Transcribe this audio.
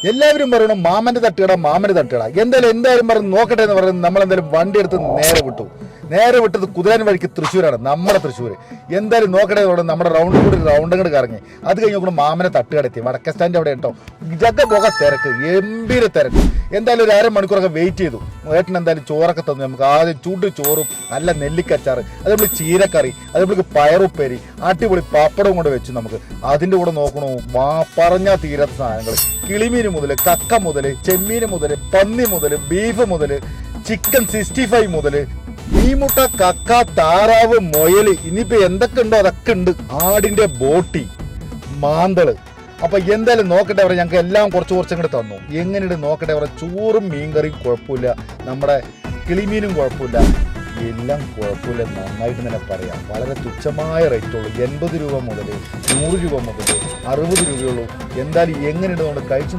എല്ലാവരും പറയണം മാമന്റെ തട്ടുകട. എന്തായാലും പറഞ്ഞു നോക്കട്ടെ എന്ന് പറയുന്നത് നമ്മളെന്തായാലും വണ്ടി എടുത്ത് നേരെ വിട്ടത് കുതിരാൻ വഴിക്ക് തൃശ്ശൂരാണ്, നമ്മുടെ തൃശ്ശൂർ. എന്തായാലും നോക്കട്ടെ എന്ന് പറയുന്നത് നമ്മുടെ റൗണ്ട് അങ്ങോട്ട് കറങ്ങി. അത് കഴിഞ്ഞ് നോക്കണം മാമനെ തട്ടുകട എത്തി, വടക്കേ സ്റ്റാൻഡ് അവിടെ കേട്ടോ. പോക തിരക്ക്, ഗംഭീര തിരക്ക്. എന്തായാലും ഒരു അരമണിക്കൂറൊക്കെ വെയിറ്റ് ചെയ്തു. ഏട്ടൻ എന്തായാലും ചോറൊക്കെ തന്നു നമുക്ക്. ആദ്യം ചൂട് ചോറും നല്ല നെല്ലിക്കച്ചാറ്, അത് നമ്മൾ ചീരക്കറി, അത് നമ്മൾക്ക് പയറുപ്പേരി, അടിപൊളി പപ്പടവും കൊണ്ട് വെച്ചു നമുക്ക്. അതിൻ്റെ കൂടെ നോക്കണോ പറഞ്ഞാൽ തീരാത്ത സാധനങ്ങൾ. കിളിമീൻ മുതൽ, കക്ക മുതൽ, ചെമ്മീൻ മുതൽ, പന്നി മുതൽ, ബീഫ് മുതൽ, ചിക്കൻ 65 മുതൽ, മീമുട്ട, കക്ക, താറാവ്, മൊയല്, ഇനിയിപ്പോ എന്തൊക്കെ ഉണ്ടോ അതൊക്കെ ഉണ്ട്. ആടിന്റെ ബോട്ടി, മാന്തള്. അപ്പൊ എന്തായാലും നോക്കട്ടെ അവരെ, ഞങ്ങൾക്ക് എല്ലാം കുറച്ചും കൂടെ തന്നു. എങ്ങനെയുണ്ട് നോക്കട്ടെ അവരെ. ചോറും മീൻകറിയും കുഴപ്പമില്ല, നമ്മുടെ കിളിമീനും കുഴപ്പമില്ല, എല്ലാം കുഴപ്പമില്ല, നന്നായിട്ട് തന്നെ പറയാം. വളരെ തുച്ഛമായ റേറ്റുള്ളൂ. 80 രൂപ മുതൽ 100 രൂപ മുതൽ 60 രൂപയുള്ളൂ. എന്തായാലും എങ്ങനെയുണ്ട് നമ്മൾ കഴിച്ചു